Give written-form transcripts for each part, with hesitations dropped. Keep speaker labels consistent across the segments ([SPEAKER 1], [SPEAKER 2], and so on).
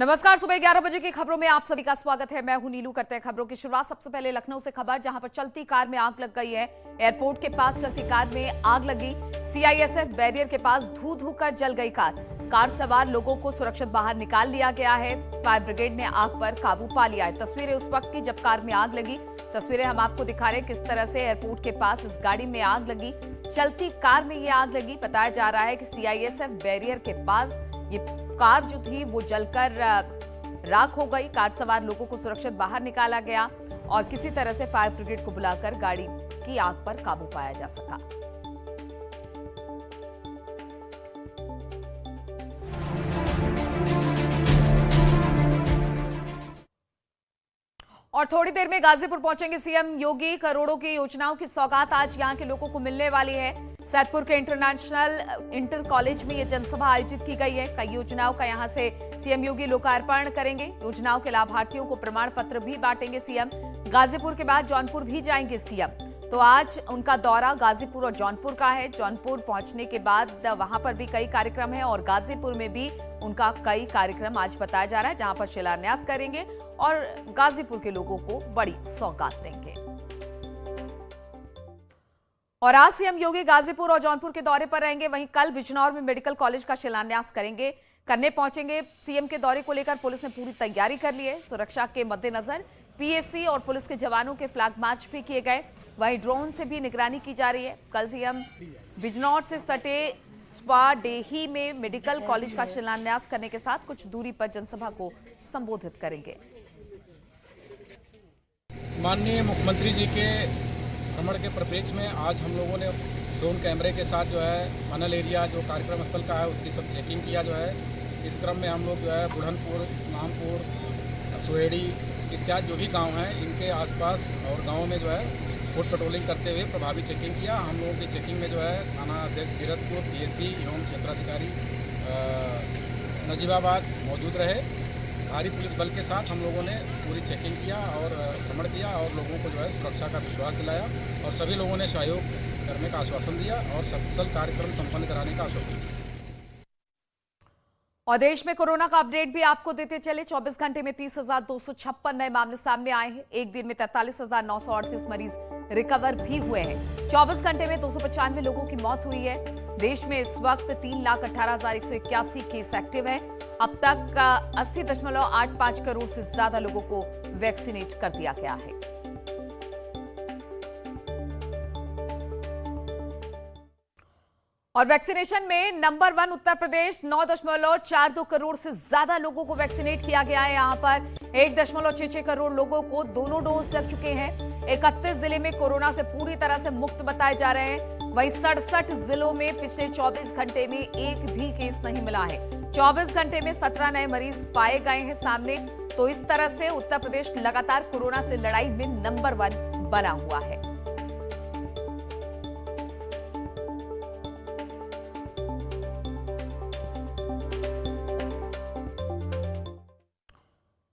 [SPEAKER 1] नमस्कार, सुबह 11 बजे की खबरों में आप सभी का स्वागत है। मैं हूं नीलू। करते हैं खबरों की शुरुआत। सबसे पहले लखनऊ से खबर, जहां पर चलती कार में आग लग गई है। एयरपोर्ट के पास चलती कार में आग लगी। सीआईएसएफ बैरियर के पास धू धू कर जल गई कार सवार लोगों को सुरक्षित बाहर निकाल लिया गया है। फायर ब्रिगेड ने आग पर काबू पा लिया है। तस्वीरें उस वक्त की जब कार में आग लगी, तस्वीरें हम आपको दिखा रहे हैं किस तरह से एयरपोर्ट के पास इस गाड़ी में आग लगी। चलती कार में ये आग लगी। बताया जा रहा है कि सीआईएसएफ बैरियर के पास ये कार जो थी वो जलकर राख हो गई। कार सवार लोगों को सुरक्षित बाहर निकाला गया और किसी तरह से फायर ब्रिगेड को बुलाकर गाड़ी की आग पर काबू पाया जा सका। और थोड़ी देर में गाजीपुर पहुंचेंगे सीएम योगी। करोड़ों की योजनाओं की सौगात आज यहां के लोगों को मिलने वाली है। सैदपुर के इंटरनेशनल इंटर कॉलेज में यह जनसभा आयोजित की गई है। कई योजनाओं का यहां से सीएम योगी लोकार्पण करेंगे। योजनाओं के लाभार्थियों को प्रमाण पत्र भी बांटेंगे सीएम। गाजीपुर के बाद जौनपुर भी जाएंगे सीएम। तो आज उनका दौरा गाजीपुर और जौनपुर का है। जौनपुर पहुंचने के बाद वहां पर भी कई कार्यक्रम है और गाजीपुर में भी उनका कई कार्यक्रम आज बताया जा रहा है, जहां पर शिलान्यास करेंगे और गाजीपुर के लोगों को बड़ी सौगात देंगे। और आज सीएम योगी गाजीपुर और जौनपुर के दौरे पर रहेंगे। वहीं कल बिजनौर में मेडिकल कॉलेज का शिलान्यास करने पहुंचेंगे। सीएम के दौरे को लेकर पुलिस ने पूरी तैयारी कर ली है। सुरक्षा के मद्देनजर पीएसी और पुलिस के जवानों के फ्लैग मार्च भी किए गए। वहीं ड्रोन से भी निगरानी की जा रही है। कल सीएम बिजनौर से सटे स्वाडेही में मेडिकल कॉलेज का शिलान्यास करने के साथ कुछ दूरी पर जनसभा को संबोधित करेंगे।
[SPEAKER 2] माननीय मुख्यमंत्री जी के भ्रमण के परिप्रेक्ष्य में आज हम लोगों ने ड्रोन कैमरे के साथ जो है मनल एरिया जो कार्यक्रम स्थल का है उसकी सब चेकिंग किया जो है। इस क्रम में हम लोग जो है बुढ़नपुर, इस्लामपुर, सोहेड़ी इत्यादि जो भी गांव हैं इनके आसपास और गांवों में जो है फुट पेट्रोलिंग करते हुए प्रभावी चेकिंग किया। हम लोगों की चेकिंग में जो है थाना अध्यक्ष कीरतपुर, पीएससी एवं क्षेत्राधिकारी नजीबाबाद मौजूद रहे। भारी पुलिस बल के साथ हम लोगों ने पूरी चेकिंग किया और भ्रमण किया और लोगों को जो है सुरक्षा का विश्वास दिलाया और सभी लोगों ने सहयोग करने का आश्वासन दिया और सफल कार्यक्रम संपन्न कराने का आश्वासन दिया।
[SPEAKER 1] और देश में कोरोना का अपडेट भी आपको देते चले। 24 घंटे में 30,256 नए मामले सामने आए हैं। एक दिन में 43,938 मरीज रिकवर भी हुए हैं। 24 घंटे में 295 लोगों की मौत हुई है। देश में इस वक्त 3,18,181 केस एक्टिव हैं। अब तक 80.85 करोड़ से ज्यादा लोगों को वैक्सीनेट कर दिया गया है। और वैक्सीनेशन में नंबर 1 उत्तर प्रदेश, 9.42 करोड़ से ज्यादा लोगों को वैक्सीनेट किया गया है। यहां पर 1.66 करोड़ लोगों को दोनों डोज लग चुके हैं। 31 जिले में कोरोना से पूरी तरह से मुक्त बताए जा रहे हैं। वहीं 67 जिलों में पिछले 24 घंटे में एक भी केस नहीं मिला है। 24 घंटे में 17 नए मरीज पाए गए हैं सामने। तो इस तरह से उत्तर प्रदेश लगातार कोरोना से लड़ाई में नंबर 1 बना हुआ है।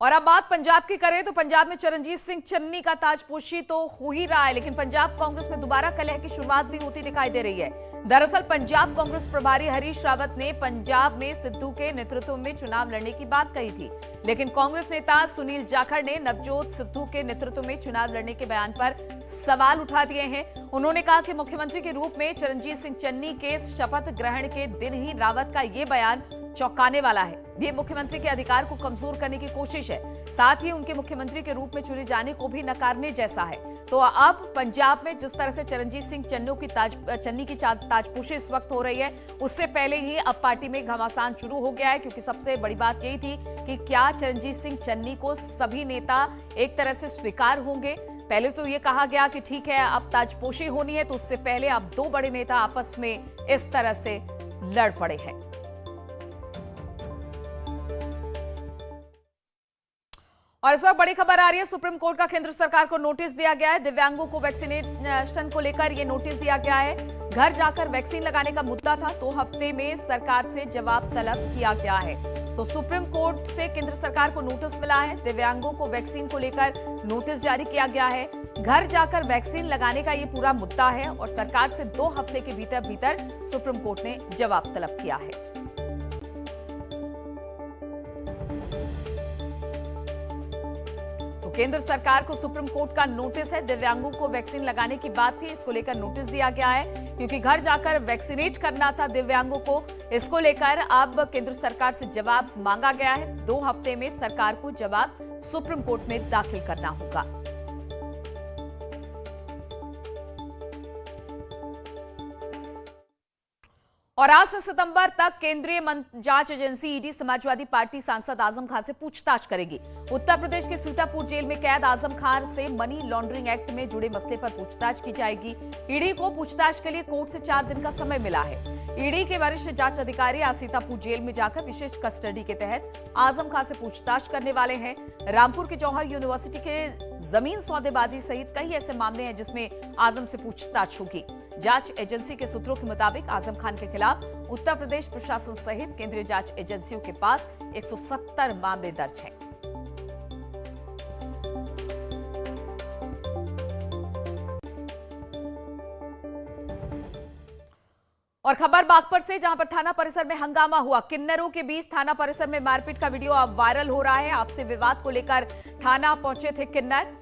[SPEAKER 1] और अब बात पंजाब की करें तो पंजाब में चरणजीत सिंह चन्नी का ताजपोशी तो हो ही रहा है, लेकिन पंजाब कांग्रेस में दोबारा कलह की शुरुआत भी होती दिखाई दे रही है। दरअसल पंजाब कांग्रेस प्रभारी हरीश रावत ने पंजाब में सिद्धू के नेतृत्व में चुनाव लड़ने की बात कही थी, लेकिन कांग्रेस नेता सुनील जाखड़ ने नवजोत सिद्धू के नेतृत्व में चुनाव लड़ने के बयान पर सवाल उठा दिए हैं। उन्होंने कहा कि मुख्यमंत्री के रूप में चरणजीत सिंह चन्नी के शपथ ग्रहण के दिन ही रावत का ये बयान चौंकाने वाला है। ये मुख्यमंत्री के अधिकार को कमजोर करने की कोशिश है, साथ ही उनके मुख्यमंत्री के रूप में चुने जाने को भी नकारने जैसा है। तो अब पंजाब में जिस तरह से चरणजीत सिंह चन्नी की ताजपोशी इस वक्त हो रही है, उससे पहले ही अब पार्टी में घमासान शुरू हो गया है, क्योंकि सबसे बड़ी बात यही थी कि क्या चरणजीत सिंह चन्नी को सभी नेता एक तरह से स्वीकार होंगे। पहले तो ये कहा गया कि ठीक है अब ताजपोशी होनी है, तो उससे पहले अब दो बड़े नेता आपस में इस तरह से लड़ पड़े हैं। और इस वक्त बड़ी खबर आ रही है, सुप्रीम कोर्ट का केंद्र सरकार को नोटिस दिया गया है। दिव्यांगों को वैक्सीनेशन को लेकर यह नोटिस दिया गया है। घर जाकर वैक्सीन लगाने का मुद्दा था, 2 हफ्ते में सरकार से जवाब तलब किया गया है। तो सुप्रीम कोर्ट से केंद्र सरकार को नोटिस मिला है। दिव्यांगों को वैक्सीन को लेकर नोटिस जारी किया गया है। घर जाकर वैक्सीन लगाने का ये पूरा मुद्दा है और सरकार से 2 हफ्ते के भीतर सुप्रीम कोर्ट ने जवाब तलब किया है। केंद्र सरकार को सुप्रीम कोर्ट का नोटिस है। दिव्यांगों को वैक्सीन लगाने की बात थी, इसको लेकर नोटिस दिया गया है क्योंकि घर जाकर वैक्सीनेट करना था दिव्यांगों को। इसको लेकर अब केंद्र सरकार से जवाब मांगा गया है। 2 हफ्ते में सरकार को जवाब सुप्रीम कोर्ट में दाखिल करना होगा। और आज से सितंबर तक केंद्रीय जांच एजेंसी ईडी समाजवादी पार्टी सांसद आजम खान से पूछताछ करेगी। उत्तर प्रदेश के सीतापुर जेल में कैद आजम खान से मनी लॉन्ड्रिंग एक्ट में जुड़े मसले पर पूछताछ की जाएगी। ईडी को पूछताछ के लिए कोर्ट से 4 दिन का समय मिला है। ईडी के वरिष्ठ जांच अधिकारी आज सीतापुर जेल में जाकर विशेष कस्टडी के तहत आजम खान से पूछताछ करने वाले हैं। रामपुर के जौहर यूनिवर्सिटी के जमीन सौदेबाजी सहित कई ऐसे मामले हैं जिसमें आजम से पूछताछ होगी। जांच एजेंसी के सूत्रों के मुताबिक आजम खान के खिलाफ उत्तर प्रदेश प्रशासन सहित केंद्रीय जांच एजेंसियों के पास 170 मामले दर्ज हैं। और खबर बागपत से, जहां पर थाना परिसर में हंगामा हुआ। किन्नरों के बीच थाना परिसर में मारपीट का वीडियो अब वायरल हो रहा है। आपसी विवाद को लेकर थाना पहुंचे थे किन्नर।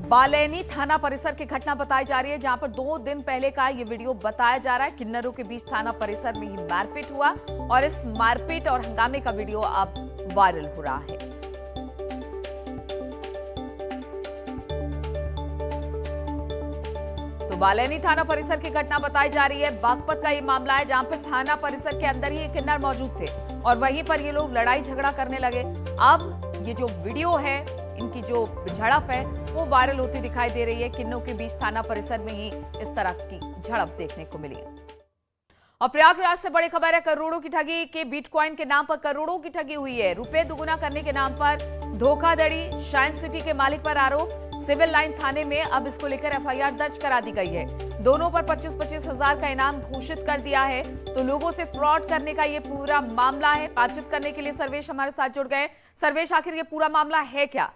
[SPEAKER 1] बालैनी थाना परिसर की घटना बताई जा रही है, जहां पर 2 दिन पहले का ये वीडियो बताया जा रहा है। किन्नरों के बीच थाना परिसर में ही मारपीट हुआ और इस मारपीट और हंगामे का वीडियो अब वायरल हो रहा है। तो बालैनी थाना परिसर की घटना बताई जा रही है। बागपत का ये मामला है, जहां पर थाना परिसर के अंदर ही किन्नर मौजूद थे और वहीं पर ये लोग लड़ाई झगड़ा करने लगे। अब ये जो वीडियो है, इनकी जो झड़प है वो वायरल होती दिखाई दे रही है। किन्नरों के बीच थाना परिसर में ही इस तरह की झड़प देखने को मिली है। और प्रयागराज से बड़ी खबर है, करोड़ों की ठगी के बिटकॉइन के नाम पर करोड़ों की ठगी हुई है। रुपए दुगुना करने के नाम पर धोखाधड़ी, शाइन सिटी के मालिक पर आरोप। सिविल लाइन थाने में अब इसको लेकर एफआईआर दर्ज करा दी गई है। दोनों पर 25-25 हजार का इनाम घोषित कर दिया है। तो लोगों से फ्रॉड करने का ये पूरा मामला है। बातचीत करने के लिए सर्वेश हमारे साथ जुड़ गए। सर्वेश, आखिर ये पूरा मामला है क्या?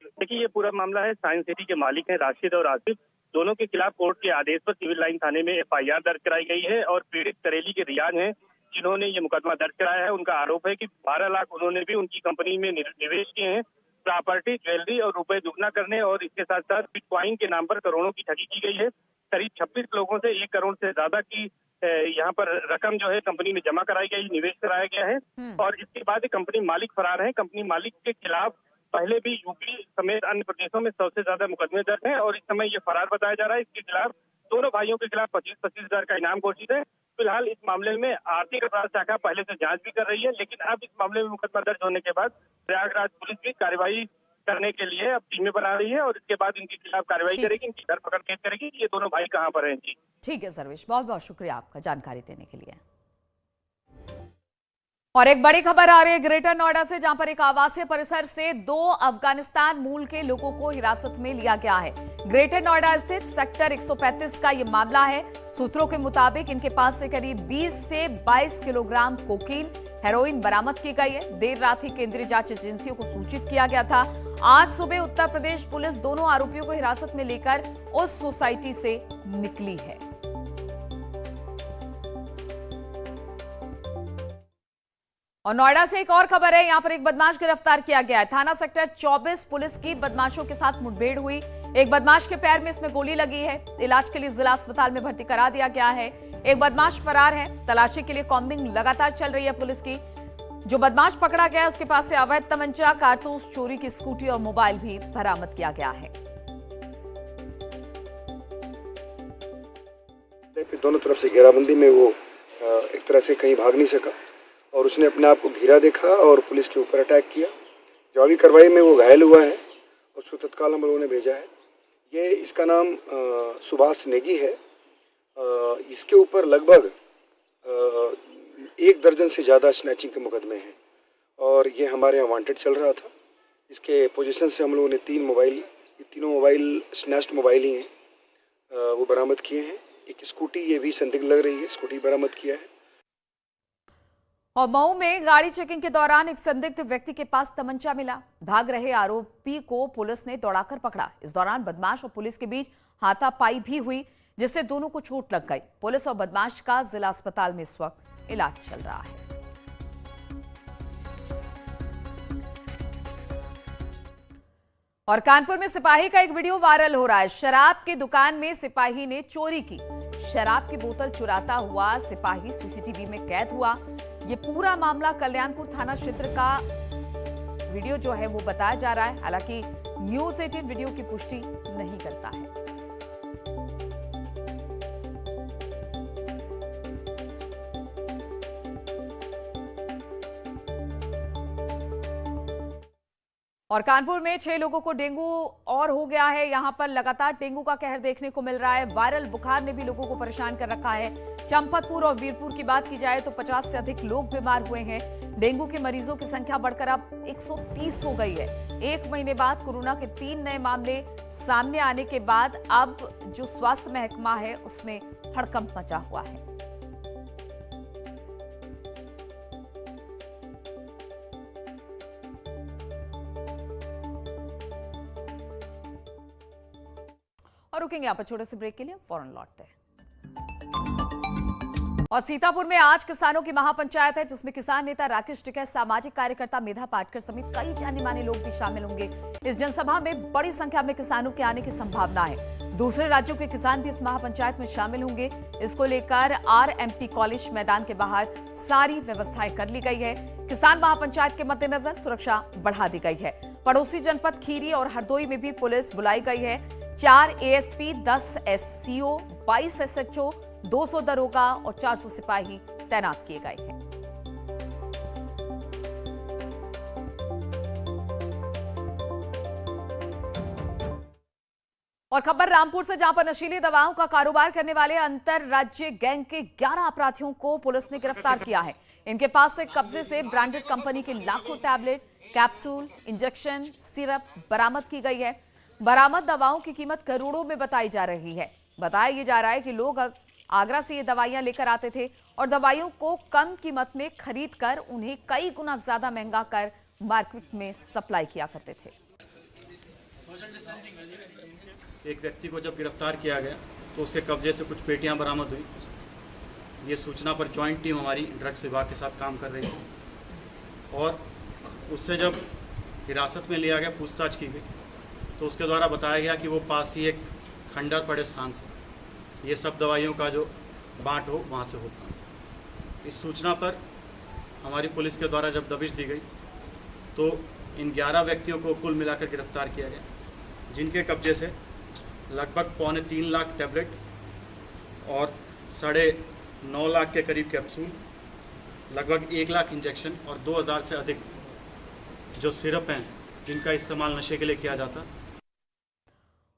[SPEAKER 3] देखिए, ये पूरा मामला है, साइंस सिटी के मालिक हैं राशिद और आसिफ। दोनों के खिलाफ कोर्ट के आदेश पर सिविल लाइन थाने में एफआईआर दर्ज कराई गई है और पीड़ित करेली के रियाज हैं जिन्होंने ये मुकदमा दर्ज कराया है। उनका आरोप है कि 12 लाख उन्होंने भी उनकी कंपनी में निवेश किए हैं। प्रॉपर्टी, ज्वेलरी और रुपए दुगना करने और इसके साथ साथ बिटकॉइन के नाम पर करोड़ों की ठगी की गई है। करीब 26 लोगों से 1 करोड़ से ज्यादा की यहाँ पर रकम जो है कंपनी में जमा कराई गई, निवेश कराया गया है। और इसके बाद कंपनी मालिक फरार है। कंपनी मालिक के खिलाफ पहले भी यूपी समेत अन्य प्रदेशों में 100 से ज्यादा मुकदमे दर्ज हैं और इस समय ये फरार बताया जा रहा है। इसके खिलाफ दोनों भाइयों के खिलाफ 25-25 हजार का इनाम घोषित है। फिलहाल इस मामले में आर्थिक अपराध शाखा पहले से जांच भी कर रही है, लेकिन अब इस मामले में मुकदमा दर्ज होने के बाद प्रयागराज पुलिस भी कार्रवाई करने के लिए अब टीमें बना रही है और इसके बाद इनके खिलाफ कार्रवाई करेगी, इनकी धरपकड़ कैद करेगी कि ये दोनों भाई कहाँ पर हैं। जी
[SPEAKER 1] ठीक है सर्वेश, बहुत बहुत शुक्रिया आपका जानकारी देने के लिए। और एक बड़ी खबर आ रही है ग्रेटर नोएडा से, जहां पर एक आवासीय परिसर से 2 अफगानिस्तान मूल के लोगों को हिरासत में लिया गया है। ग्रेटर नोएडा स्थित सेक्टर 135 का यह मामला है। सूत्रों के मुताबिक इनके पास से करीब 20 से 22 किलोग्राम कोकीन, हेरोइन बरामद की गई है। देर रात ही केंद्रीय जांच एजेंसियों को सूचित किया गया था। आज सुबह उत्तर प्रदेश पुलिस दोनों आरोपियों को हिरासत में लेकर उस सोसाइटी से निकली है। और नोएडा से एक और खबर है, यहां पर एक बदमाश गिरफ्तार किया गया है। थाना सेक्टर 24 पुलिस की बदमाशों के साथ मुठभेड़ हुई। एक बदमाश के पैर में इसमें गोली लगी है। इलाज के लिए जिला अस्पताल में भर्ती करा दिया गया है। एक बदमाश फरार है। तलाशी के लिए कॉम्बिंग लगातार चल रही है पुलिस की। जो बदमाश पकड़ा गया है उसके पास से अवैध तमंचा, कारतूस, चोरी की स्कूटी और मोबाइल भी बरामद किया गया है।
[SPEAKER 4] दोनों तरफ से घेराबंदी में वो एक तरह से कहीं भाग नहीं सका और उसने अपने आप को घिरा देखा और पुलिस के ऊपर अटैक किया। जवाबी कार्रवाई में वो घायल हुआ है और उसको तत्काल हम लोगों ने भेजा है। ये इसका नाम सुभाष नेगी है। इसके ऊपर लगभग 1 दर्जन से ज़्यादा स्नैचिंग के मुकदमे हैं और ये हमारे यहाँ वांटेड चल रहा था। इसके पोजीशन से हम लोगों ने 3 मोबाइल, ये तीनों मोबाइल स्नैच्ड मोबाइल ही हैं, वो बरामद किए हैं। एक स्कूटी, ये भी संदिग्ध लग रही है, स्कूटी बरामद किया है।
[SPEAKER 1] और मऊ में गाड़ी चेकिंग के दौरान एक संदिग्ध व्यक्ति के पास तमंचा मिला। भाग रहे आरोपी को पुलिस ने दौड़ाकर पकड़ा। इस दौरान बदमाश और पुलिस के बीच हाथापाई भी हुई, जिससे दोनों को चोट लग गई। पुलिस और बदमाश का जिला अस्पताल में इस वक्त इलाज चल रहा है। और कानपुर में सिपाही का एक वीडियो वायरल हो रहा है। शराब की दुकान में सिपाही ने चोरी की। शराब की बोतल चुराता हुआ सिपाही सीसीटीवी में कैद हुआ। ये पूरा मामला कल्याणपुर थाना क्षेत्र का वीडियो जो है वो बताया जा रहा है। हालांकि न्यूज 18 वीडियो की पुष्टि नहीं करता है। और कानपुर में 6 लोगों को डेंगू और हो गया है। यहां पर लगातार डेंगू का कहर देखने को मिल रहा है। वायरल बुखार ने भी लोगों को परेशान कर रखा है। चंपतपुर और वीरपुर की बात की जाए तो 50 से अधिक लोग बीमार हुए हैं। डेंगू के मरीजों की संख्या बढ़कर अब 130 हो गई है। एक महीने बाद कोरोना के 3 नए मामले सामने आने के बाद अब जो स्वास्थ्य महकमा है उसमें हड़कंप मचा हुआ है। और रुकेंगे यहाँ पर छोटे से ब्रेक के लिए, फौरन लौटते हैं। और सीतापुर में आज किसानों की महापंचायत है, जिसमें किसान नेता राकेश टिकैत, सामाजिक कार्यकर्ता मेधा पाटकर समेत कई जाने माने लोग भी शामिल होंगे। इस जनसभा में बड़ी संख्या में किसानों के आने की संभावना है। दूसरे राज्यों के किसान भी इस महापंचायत में शामिल होंगे। इसको लेकर RMT कॉलेज मैदान के बाहर सारी व्यवस्थाएं कर ली गई है। किसान महापंचायत के मद्देनजर सुरक्षा बढ़ा दी गई है। पड़ोसी जनपद खीरी और हरदोई में भी पुलिस बुलाई गई है। 4 ASP, 10 SCO, 22 SHO, 200 दरोगा और 400 सिपाही तैनात किए गए हैं। और खबर रामपुर से, जहां पर नशीली दवाओं का कारोबार करने वाले अंतरराज्यीय गैंग के 11 अपराधियों को पुलिस ने गिरफ्तार किया है। इनके पास से कब्जे से ब्रांडेड कंपनी के लाखों टैबलेट, कैप्सूल, इंजेक्शन, सिरप बरामद की गई है। बरामद दवाओं की कीमत करोड़ों में बताई जा रही है। बताया ये जा रहा है कि लोग आगरा से ये दवाइयां लेकर आते थे और दवाइयों को कम कीमत में खरीद कर उन्हें कई गुना ज्यादा महंगा कर मार्केट में सप्लाई किया करते थे।
[SPEAKER 5] एक व्यक्ति को जब गिरफ्तार किया गया तो उसके कब्जे से कुछ पेटियां बरामद हुई। ये सूचना पर ज्वाइंट टीम हमारी ड्रग्स विभाग के साथ काम कर रही थी और उससे जब हिरासत में लिया गया, पूछताछ की गई तो उसके द्वारा बताया गया कि वो पास ही एक खंडर पड़े स्थान से ये सब दवाइयों का जो बांट हो वहाँ से होता है। इस सूचना पर हमारी पुलिस के द्वारा जब दबिश दी गई तो इन 11 व्यक्तियों को कुल मिलाकर गिरफ्तार किया गया, जिनके कब्जे से लगभग 2.25 लाख टैबलेट और 9.5 लाख के करीब कैप्सूल, लगभग 1 लाख इंजेक्शन और 2000 से अधिक जो सिरप हैं जिनका इस्तेमाल नशे के लिए किया जाता।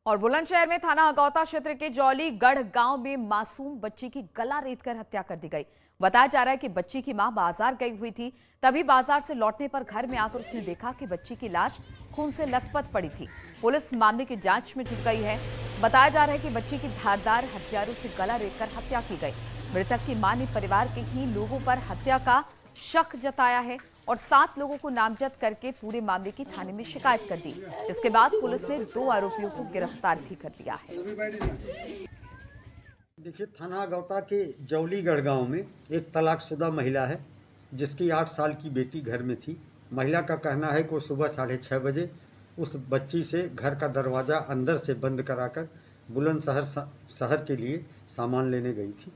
[SPEAKER 1] और बुलंदशहर में थाना अगौता क्षेत्र के जौलीगढ़ गांव में मासूम बच्ची की गला रेतकर हत्या कर दी गई। बताया जा रहा है कि बच्ची की मां बाजार गई हुई थी। तभी बाजार से लौटने पर घर में आकर उसने देखा कि बच्ची की लाश खून से लथपथ पड़ी थी। पुलिस मामले की जांच में जुट गई है। बताया जा रहा है कि बच्ची की धारदार हथियारों से गला रेतकर हत्या की गई। मृतक की मां ने परिवार के ही लोगों पर हत्या का शक जताया है और 7 लोगों को नामजद करके पूरे मामले की थाने में शिकायत कर दी। इसके बाद पुलिस ने 2 आरोपियों को गिरफ्तार भी कर लिया है।
[SPEAKER 6] देखिए, थाना गौता के जौलीगढ़ गांव में एक तलाकशुदा महिला है जिसकी 8 साल की बेटी घर में थी। महिला का कहना है कि वो सुबह 6:30 बजे उस बच्ची से घर का दरवाज़ा अंदर से बंद कराकर बुलंदशहर शहर के लिए सामान लेने गई थी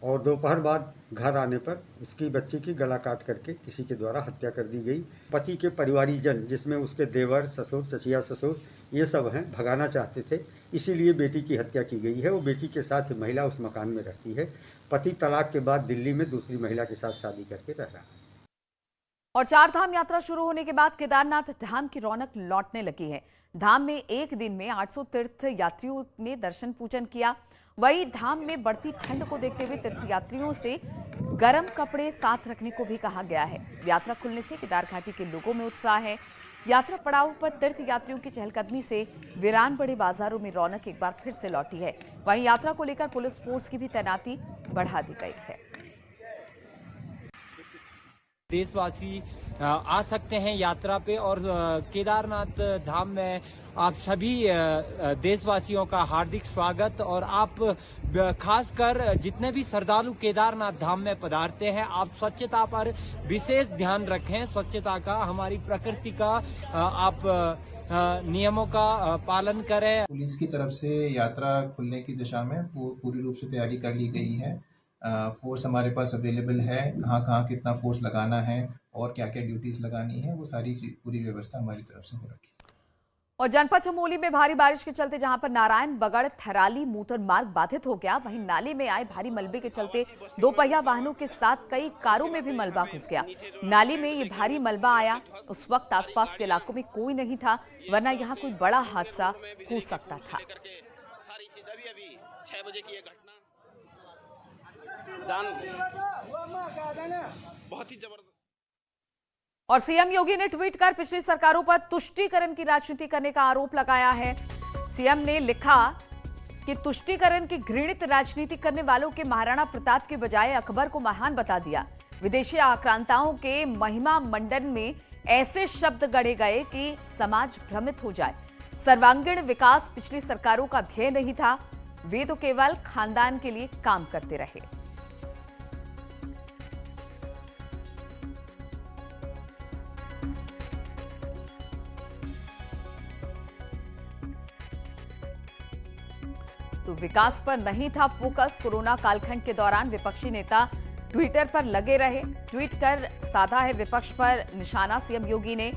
[SPEAKER 6] और दोपहर बाद घर आने पर उसकी बच्ची की गला काट करके किसी के द्वारा हत्या कर दी गई। पति के परिवारीजन, जिसमें उसके देवर, ससुर, चचिया ससुर ये सब हैं, भगाना चाहते थे, इसीलिए बेटी की हत्या की गई है। वो बेटी के साथ महिला उस मकान में रहती है। पति तलाक के बाद दिल्ली में दूसरी महिला के साथ शादी करके रह रहा है।
[SPEAKER 1] और 4 धाम यात्रा शुरू होने के बाद केदारनाथ धाम की रौनक लौटने लगी है। धाम में एक दिन में 800 तीर्थ यात्रियों ने दर्शन पूजन किया। वहीं धाम में बढ़ती ठंड को देखते हुए तीर्थयात्रियों से गर्म कपड़े साथ रखने को भी कहा गया है। यात्रा खुलने से केदार घाटी के लोगों में उत्साह है। यात्रा पड़ाव पर तीर्थयात्रियों की चहलकदमी से वीरान बड़े बाजारों में रौनक एक बार फिर से लौटी है। वहीं यात्रा को लेकर पुलिस फोर्स की भी तैनाती बढ़ा दी गई है।
[SPEAKER 7] देशवासी आ सकते हैं यात्रा पे और केदारनाथ धाम में आप सभी देशवासियों का हार्दिक स्वागत। और आप खासकर जितने भी श्रद्धालु केदारनाथ धाम में पधारते हैं, आप स्वच्छता पर विशेष ध्यान रखें। स्वच्छता का, हमारी प्रकृति का आप नियमों का पालन करें।
[SPEAKER 8] पुलिस की तरफ से यात्रा खुलने की दिशा में पूरी रूप से तैयारी कर ली गई है। फोर्स हमारे पास अवेलेबल है, कहाँ कहाँ कितना फोर्स लगाना है और क्या क्या ड्यूटीज लगानी है, वो सारी पूरी व्यवस्था हमारी तरफ से हो रखी है।
[SPEAKER 1] और जनपद चमोली में भारी बारिश के चलते जहां पर नारायण बगड़ थराली मूतर मार्ग बाधित हो गया, वहीं नाले में आए भारी मलबे के चलते दोपहिया वाहनों के साथ कई कारों में भी मलबा घुस गया। नाले में ये भारी मलबा आया उस वक्त आसपास के इलाकों में कोई नहीं था, वरना यहाँ कोई बड़ा हादसा हो सकता था।
[SPEAKER 9] बहुत ही जबरदस्त।
[SPEAKER 1] और सीएम योगी ने ट्वीट कर पिछली सरकारों पर तुष्टीकरण की राजनीति करने का आरोप लगाया है। सीएम ने लिखा कि तुष्टीकरण की घृणित राजनीति करने वालों के महाराणा प्रताप के बजाय अकबर को महान बता दिया। विदेशी आक्रांताओं के महिमा मंडन में ऐसे शब्द गढ़े गए कि समाज भ्रमित हो जाए। सर्वांगीण विकास पिछली सरकारों का ध्येय नहीं था, वे तो केवल खानदान के लिए काम करते रहे। तो विकास पर नहीं था फोकस। कोरोना कालखंड के दौरान विपक्षी नेता ट्विटर पर लगे रहे। ट्वीट कर साधा है विपक्ष पर निशाना सीएम योगी ने।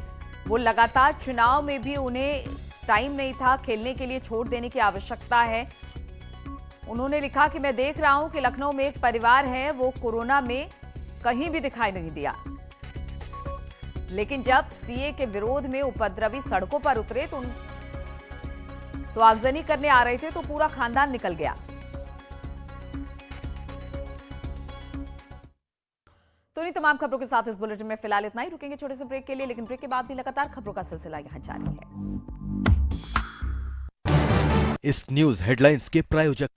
[SPEAKER 1] वो लगातार चुनाव में भी उन्हें टाइम नहीं था, खेलने के लिए छोड़ देने की आवश्यकता है। उन्होंने लिखा कि मैं देख रहा हूं कि लखनऊ में एक परिवार है, वो कोरोना में कहीं भी दिखाई नहीं दिया, लेकिन जब सीए के विरोध में उपद्रवी सड़कों पर उतरे तो आगजनी करने आ रहे थे तो पूरा खानदान निकल गया। तो इन तमाम खबरों के साथ इस बुलेटिन में फिलहाल इतना ही। रुकेंगे छोटे से ब्रेक के लिए, लेकिन ब्रेक के बाद भी लगातार खबरों का सिलसिला यहां जारी है।
[SPEAKER 10] इस न्यूज हेडलाइंस के प्रायोजक